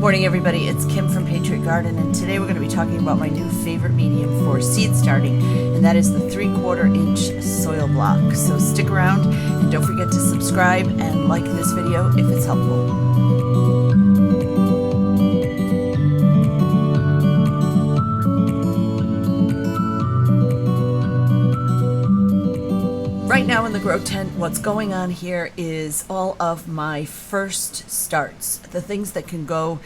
Morning everybody, it's Kim from Patriot Garden, and today we're going to be talking about my new favorite medium for seed starting, and that is the 3/4 inch soil block. So stick around and don't forget to subscribe and like this video if it's helpful. Right now in the grow tent, what's going on here is all of my first starts, the things that can go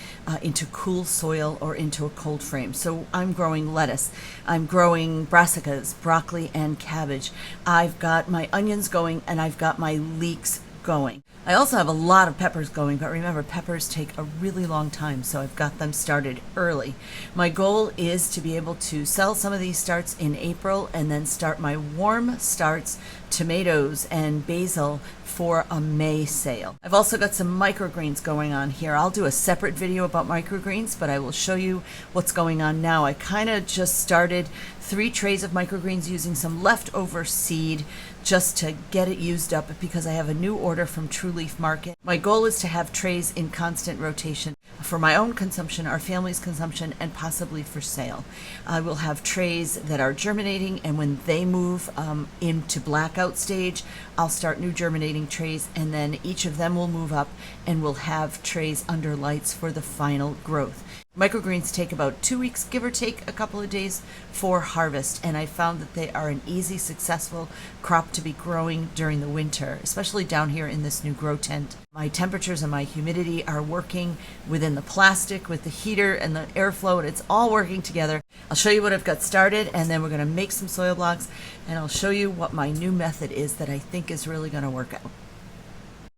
into cool soil or into a cold frame. So I'm growing lettuce, I'm growing brassicas, broccoli, and cabbage. I've got my onions going, and I've got my leeks going. I also have a lot of peppers going, but remember, peppers take a really long time, so I've got them started early. My goal is to be able to sell some of these starts in April and then start my warm starts, tomatoes and basil, for a May sale. I've also got some microgreens going on here. I'll do a separate video about microgreens, but I will show you what's going on now. I kind of just started 3 trays of microgreens using some leftover seed just to get it used up because I have a new order from True Leaf Market. My goal is to have trays in constant rotation for my own consumption, our family's consumption, and possibly for sale. I will have trays that are germinating, and when they move into blackout stage, I'll start new germinating trays, and then each of them will move up and we'll have trays under lights for the final growth. Microgreens take about 2 weeks, give or take a couple of days, for harvest, and I found that they are an easy, successful crop to be growing during the winter, especially down here in this new grow tent. My temperatures and my humidity are working within the plastic with the heater and the airflow, and it's all working together. I'll show you what I've got started, and then we're going to make some soil blocks, and I'll show you what my new method is that I think is really going to work out.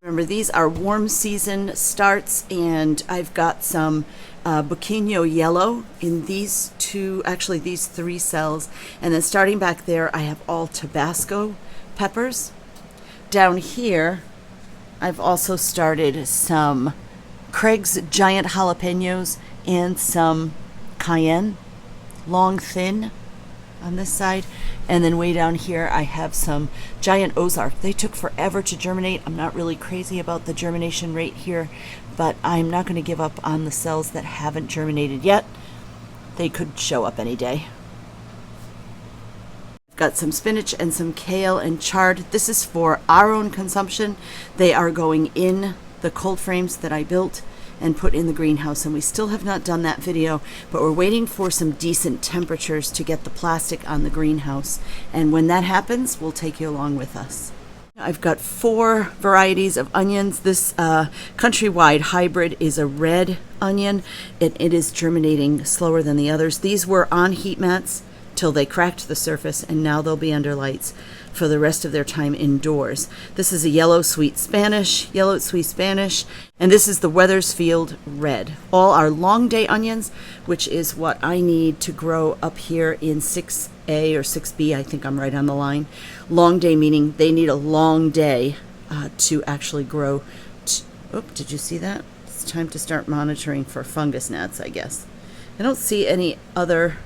Remember, these are warm season starts, and I've got some Buquino yellow in these these 3 cells, and then starting back there I have all Tabasco peppers. Down here I've also started some Craig's giant jalapenos and some cayenne, long thin on this side, and then way down here I have some giant Ozark. They took forever to germinate. I'm not really crazy about the germination rate here, but I'm not going to give up on the cells that haven't germinated yet. They could show up any day. I've got some spinach and some kale and chard. This is for our own consumption. They are going in the cold frames that I built and put in the greenhouse, and we still have not done that video, but we're waiting for some decent temperatures to get the plastic on the greenhouse, and when that happens we'll take you along with us. I've got 4 varieties of onions. This countrywide hybrid is a red onion. It is germinating slower than the others. These were on heat mats till they cracked the surface, and now they'll be under lights for the rest of their time indoors. This is a yellow sweet Spanish, and this is the Weathersfield red. All are long day onions, which is what I need to grow up here in 6A or 6B. I think I'm right on the line. Long day meaning they need a long day to actually grow. Did you see that? It's time to start monitoring for fungus gnats, I guess. I don't see any other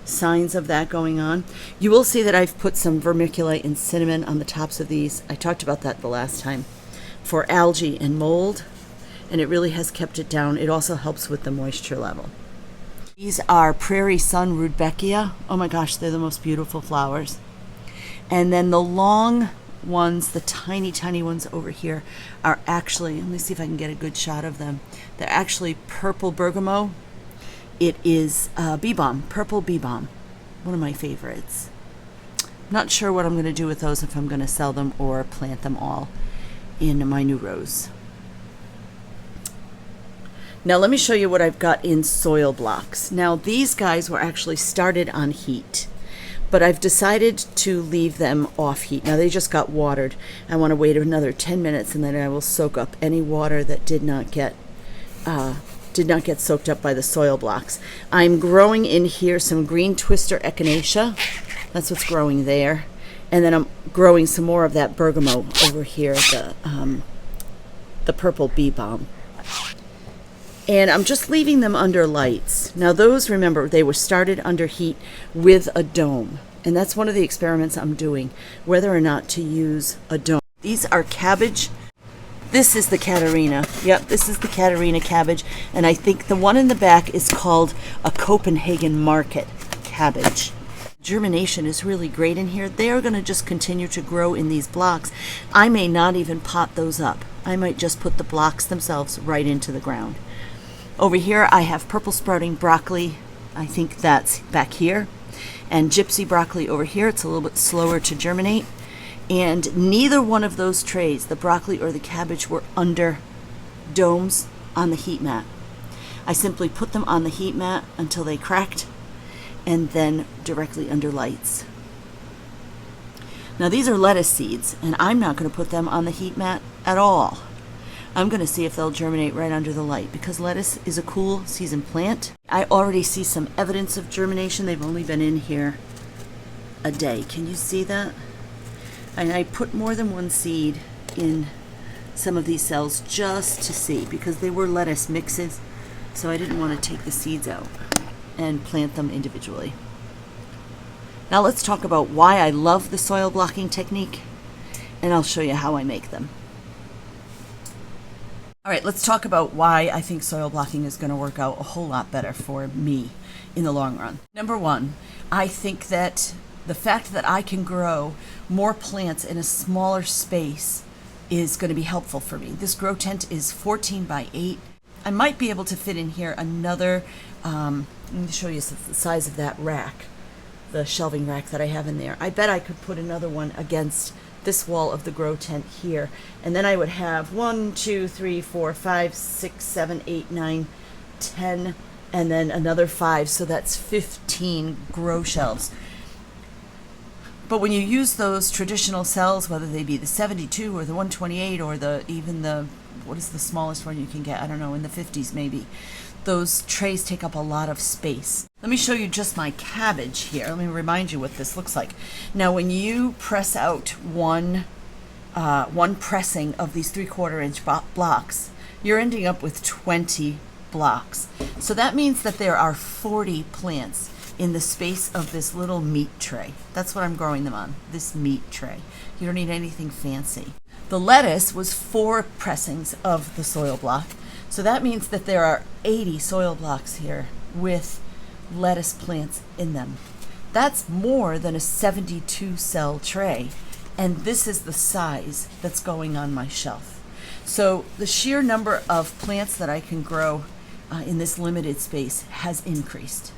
signs of that going on. You will see that I've put some vermiculite and cinnamon on the tops of these. I talked about that the last time, for algae and mold, and it really has kept it down. It also helps with the moisture level. These are Prairie Sun Rudbeckia. Oh my gosh, they're the most beautiful flowers. And then the long ones, the tiny ones over here, are actually, let me see if I can get a good shot of them. They're actually purple bergamot. It is bee balm, purple bee balm, one of my favorites. Not sure what I'm going to do with those, if I'm going to sell them or plant them all in my new rows. Now let me show you what I've got in soil blocks. Now these guys were actually started on heat, but I've decided to leave them off heat. Now they just got watered. I want to wait another 10 minutes, and then I will soak up any water that did not get soaked up by the soil blocks. I'm growing in here some green twister echinacea. That's what's growing there. And then I'm growing some more of that bergamot over here, the purple bee balm. And I'm just leaving them under lights. Now those, remember, they were started under heat with a dome. And that's one of the experiments I'm doing, whether or not to use a dome. These are cabbage This is the Katarina. Yep, this is the Katarina cabbage. And I think the one in the back is called a Copenhagen Market cabbage. Germination is really great in here. They are going to just continue to grow in these blocks. I may not even pot those up. I might just put the blocks themselves right into the ground. Over here I have purple sprouting broccoli. I think that's back here. And gypsy broccoli over here. It's a little bit slower to germinate. And neither one of those trays, the broccoli or the cabbage, were under domes on the heat mat. I simply put them on the heat mat until they cracked, and then directly under lights. Now these are lettuce seeds, and I'm not going to put them on the heat mat at all. I'm going to see if they'll germinate right under the light, because lettuce is a cool season plant. I already see some evidence of germination. They've only been in here a day. Can you see that? And I put more than one seed in some of these cells just to see, because they were lettuce mixes, so I didn't want to take the seeds out and plant them individually. Now let's talk about why I love the soil blocking technique, and I'll show you how I make them. All right, let's talk about why I think soil blocking is going to work out a whole lot better for me in the long run. Number one, I think that the fact that I can grow more plants in a smaller space is going to be helpful for me. This grow tent is 14 by 8. I might be able to fit in here another, let me show you the size of that rack, the shelving rack that I have in there. I bet I could put another one against this wall of the grow tent here. And then I would have 1, 2, 3, 4, 5, 6, 7, 8, 9, 10, and then another 5. So that's 15 grow shelves. But when you use those traditional cells, whether they be the 72 or the 128 or even the, what is the smallest one you can get? I don't know, in the 50s maybe. Those trays take up a lot of space. Let me show you just my cabbage here. Let me remind you what this looks like. Now, when you press out one pressing of these 3/4 inch blocks, you're ending up with 20 blocks. So that means that there are 40 plants in the space of this little meat tray. That's what I'm growing them on, this meat tray. You don't need anything fancy. The lettuce was 4 pressings of the soil block. So that means that there are 80 soil blocks here with lettuce plants in them. That's more than a 72 cell tray. And this is the size that's going on my shelf. So the sheer number of plants that I can grow in this limited space has increased.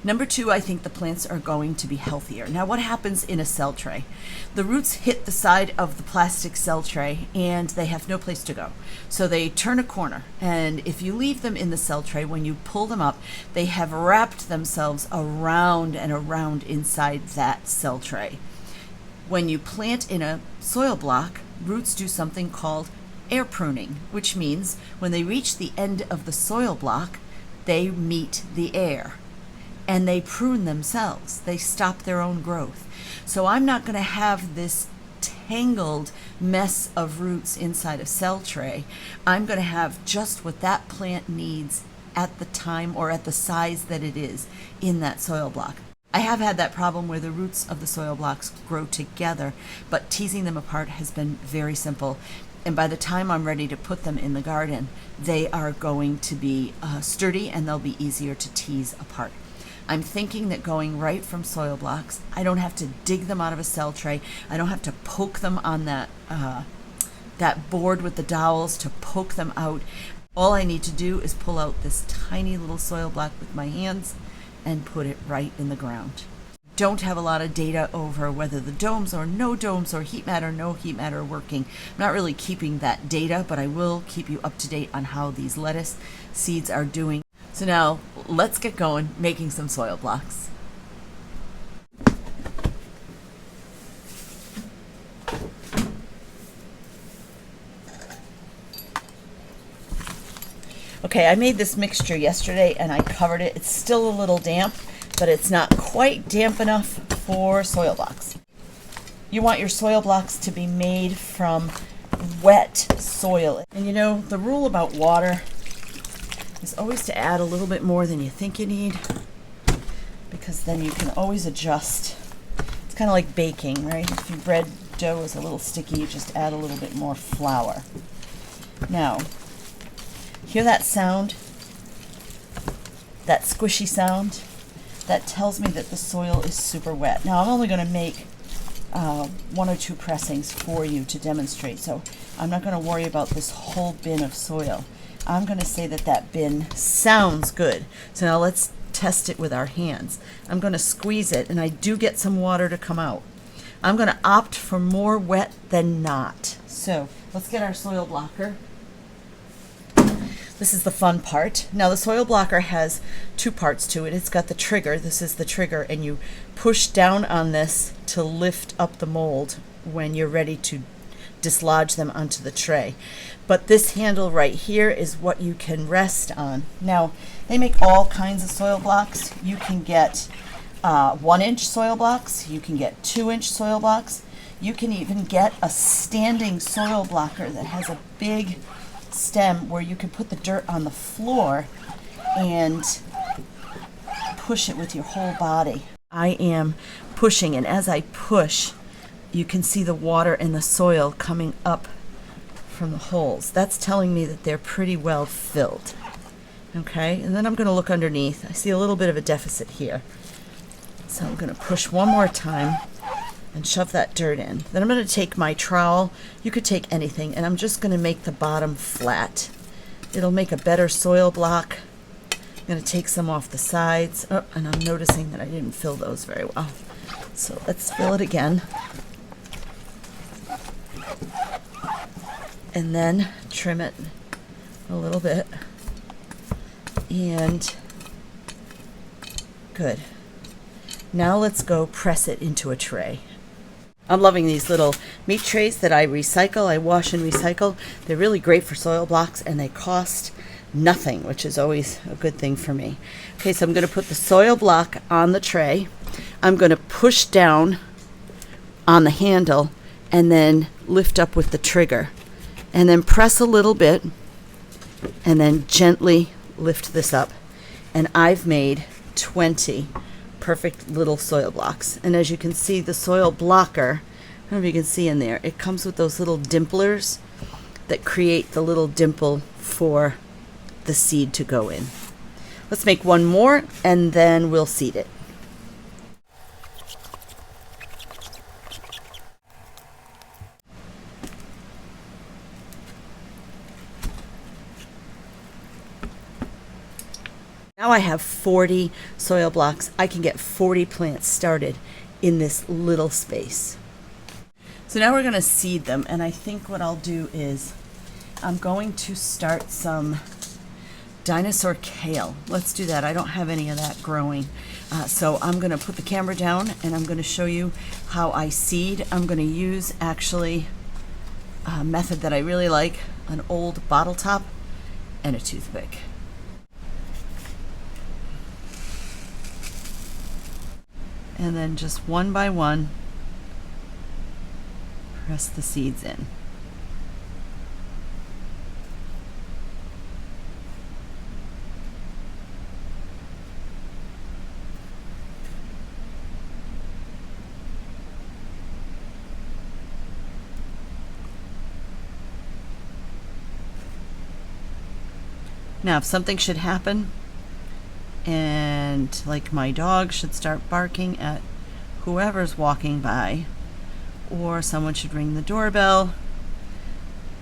Number 2, I think the plants are going to be healthier. Now, what happens in a cell tray? The roots hit the side of the plastic cell tray and they have no place to go. So they turn a corner, and if you leave them in the cell tray, when you pull them up, they have wrapped themselves around and around inside that cell tray. When you plant in a soil block, roots do something called air pruning, which means when they reach the end of the soil block, they meet the air. And they prune themselves. They stop their own growth. So I'm not going to have this tangled mess of roots inside a cell tray. I'm going to have just what that plant needs at the time or at the size that it is in that soil block. I have had that problem where the roots of the soil blocks grow together, but teasing them apart has been very simple. And by the time I'm ready to put them in the garden, they are going to be sturdy and they'll be easier to tease apart. I'm thinking that going right from soil blocks, I don't have to dig them out of a cell tray. I don't have to poke them on that board with the dowels to poke them out. All I need to do is pull out this tiny little soil block with my hands and put it right in the ground. Don't have a lot of data over whether the domes or no domes or heat mat or no heat mat are working. I'm not really keeping that data, but I will keep you up to date on how these lettuce seeds are doing. So now let's get going making some soil blocks. Okay, I made this mixture yesterday and I covered it. It's still a little damp, but it's not quite damp enough for soil blocks. You want your soil blocks to be made from wet soil. And you know, the rule about water is always to add a little bit more than you think you need, because then you can always adjust. It's kind of like baking, right? If your bread dough is a little sticky, you just add a little bit more flour. Now, hear that sound? That squishy sound? That tells me that the soil is super wet. Now, I'm only going to make 1 or 2 pressings for you to demonstrate, so I'm not going to worry about this whole bin of soil. I'm going to say that that bin sounds good. So now let's test it with our hands. I'm going to squeeze it, and I do get some water to come out. I'm going to opt for more wet than not. So let's get our soil blocker. This is the fun part. Now the soil blocker has 2 parts to it. It's got the trigger. This is the trigger, and you push down on this to lift up the mold when you're ready to dislodge them onto the tray. But this handle right here is what you can rest on. Now, they make all kinds of soil blocks. You can get 1-inch soil blocks. You can get 2-inch soil blocks. You can even get a standing soil blocker that has a big stem where you can put the dirt on the floor and push it with your whole body. I am pushing, and as I push, you can see the water and the soil coming up from the holes. That's telling me that they're pretty well filled. Okay, and then I'm going to look underneath. I see a little bit of a deficit here. So I'm going to push one more time and shove that dirt in. Then I'm going to take my trowel. You could take anything, and I'm just going to make the bottom flat. It'll make a better soil block. I'm going to take some off the sides. Oh, and I'm noticing that I didn't fill those very well. So let's fill it again. And then trim it a little bit. And good. Now let's go press it into a tray. I'm loving these little meat trays that I recycle. I wash and recycle. They're really great for soil blocks, and they cost nothing, which is always a good thing for me. Okay, so I'm going to put the soil block on the tray. I'm going to push down on the handle and then lift up with the trigger. And then press a little bit and then gently lift this up. And I've made 20 perfect little soil blocks. And as you can see, the soil blocker, I don't know if you can see in there, it comes with those little dimplers that create the little dimple for the seed to go in. Let's make one more, and then we'll seed it. Now I have 40 soil blocks. I can get 40 plants started in this little space. So now we're going to seed them, and I think what I'll do is I'm going to start some dinosaur kale. Let's do that. I don't have any of that growing. So I'm going to put the camera down, and I'm going to show you how I seed. I'm going to use actually a method that I really like, an old bottle top and a toothpick. And then just one by one, press the seeds in. Now, if something should happen, and like my dog should start barking at whoever's walking by, or someone should ring the doorbell,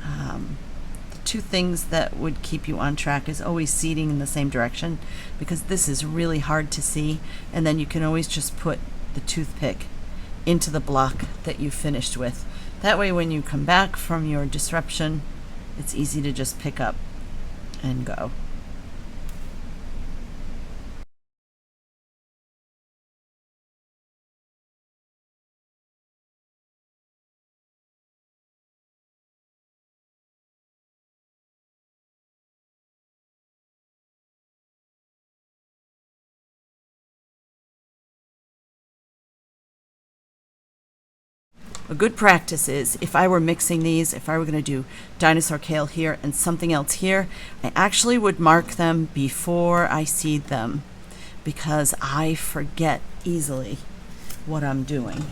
the 2 things that would keep you on track is always seeding in the same direction, because this is really hard to see, and then you can always just put the toothpick into the block that you finished with. That way when you come back from your disruption, it's easy to just pick up and go. A good practice is, if I were mixing these, if I were going to do dinosaur kale here and something else here, I actually would mark them before I seed them, because I forget easily what I'm doing.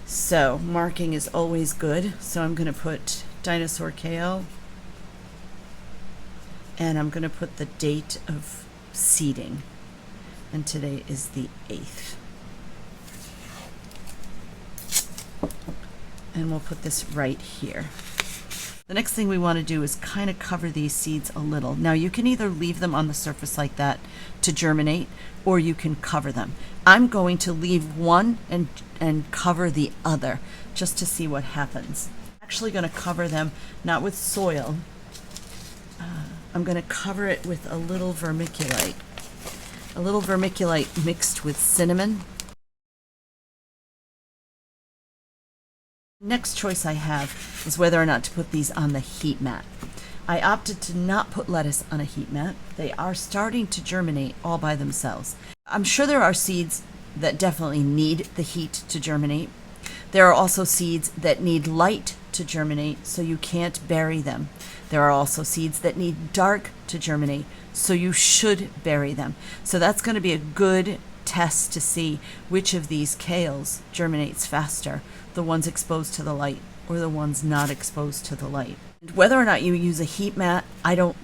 So marking is always good. So I'm going to put dinosaur kale and I'm going to put the date of seeding, and today is the 8th. And we'll put this right here. The next thing we want to do is kind of cover these seeds a little. Now you can either leave them on the surface like that to germinate, or you can cover them. I'm going to leave one and cover the other just to see what happens. I'm actually going to cover them not with soil. I'm going to cover it with a little vermiculite. A little vermiculite mixed with cinnamon. Next choice I have is whether or not to put these on the heat mat. I opted to not put lettuce on a heat mat. They are starting to germinate all by themselves. I'm sure there are seeds that definitely need the heat to germinate. There are also seeds that need light to germinate, so you can't bury them. There are also seeds that need dark to germinate, so you should bury them. So that's going to be a good test to see which of these kales germinates faster, the ones exposed to the light or the ones not exposed to the light. Whether or not you use a heat mat, I don't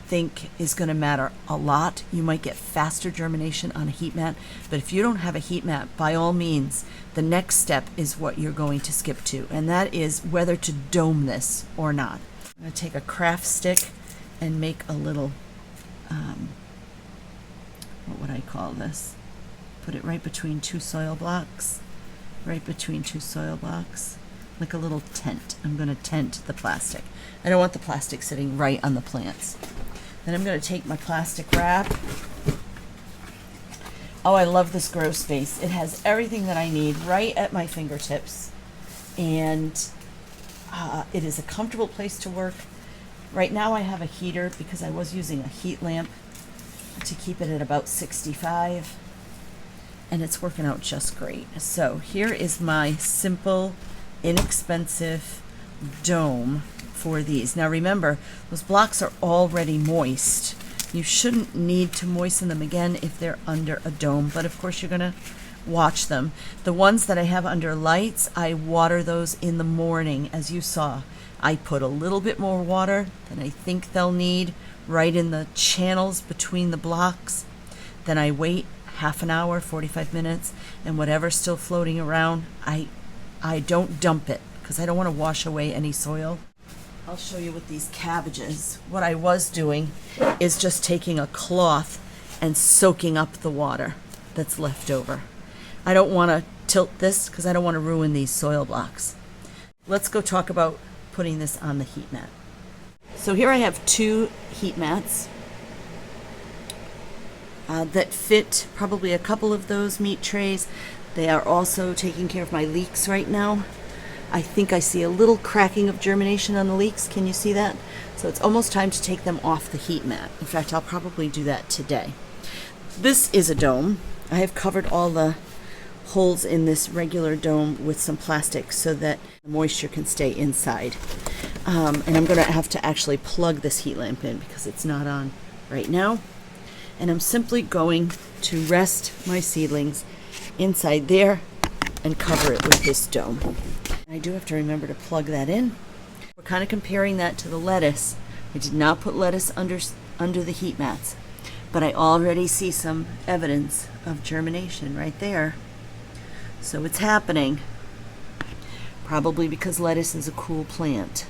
think is going to matter a lot. You might get faster germination on a heat mat, but if you don't have a heat mat, by all means, the next step is what you're going to skip to, and that is whether to dome this or not. I'm going to take a craft stick and make a little, what would I call this? Put it right between two soil blocks. Right between two soil blocks, like a little tent. I'm going to tent the plastic. I don't want the plastic sitting right on the plants. Then I'm going to take my plastic wrap. Oh, I love this grow space. It has everything that I need right at my fingertips, and it is a comfortable place to work. Right now I have a heater because I was using a heat lamp to keep it at about 65. And it's working out just great. So here is my simple, inexpensive dome for these. Now remember, those blocks are already moist. You shouldn't need to moisten them again if they're under a dome, but of course you're gonna watch them. The ones that I have under lights, I water those in the morning, as you saw. I put a little bit more water than I think they'll need right in the channels between the blocks. Then I wait half an hour, 45 minutes, and whatever's still floating around, I don't dump it because I don't want to wash away any soil. I'll show you with these cabbages. What I was doing is just taking a cloth and soaking up the water that's left over. I don't want to tilt this because I don't want to ruin these soil blocks. Let's go talk about putting this on the heat mat. So here I have 2 heat mats that fit probably a couple of those meat trays. They are also taking care of my leeks right now. I think I see a little cracking of germination on the leeks. Can you see that? So it's almost time to take them off the heat mat. In fact, I'll probably do that today. This is a dome. I have covered all the holes in this regular dome with some plastic so that the moisture can stay inside. And I'm going to have to actually plug this heat lamp in because it's not on right now. And I'm simply going to rest my seedlings inside there and cover it with this dome. I do have to remember to plug that in. We're kind of comparing that to the lettuce. I did not put lettuce under the heat mats, but I already see some evidence of germination right there. So it's happening, probably because lettuce is a cool plant.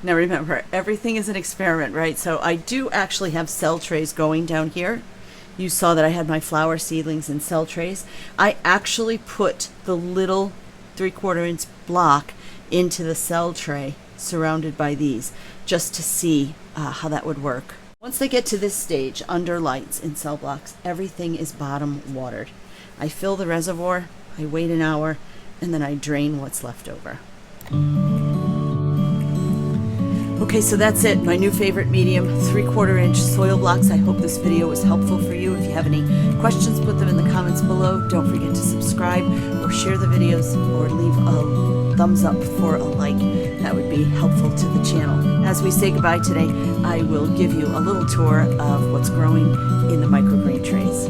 Now remember, everything is an experiment, right? So I do actually have cell trays going down here. You saw that I had my flower seedlings in cell trays. I actually put the little 3/4 inch block into the cell tray surrounded by these just to see how that would work. Once they get to this stage under lights in cell blocks, everything is bottom watered. I fill the reservoir, I wait an hour, and then I drain what's left over. Okay, so that's it. My new favorite medium, 3/4 inch soil blocks. I hope this video was helpful for you. If you have any questions, put them in the comments below. Don't forget to subscribe or share the videos or leave a thumbs up for a like. That would be helpful to the channel. As we say goodbye today, I will give you a little tour of what's growing in the microgreen trays.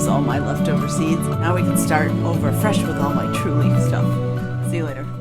was all my leftover seeds. Now we can start over fresh with all my true leaf stuff. See you later.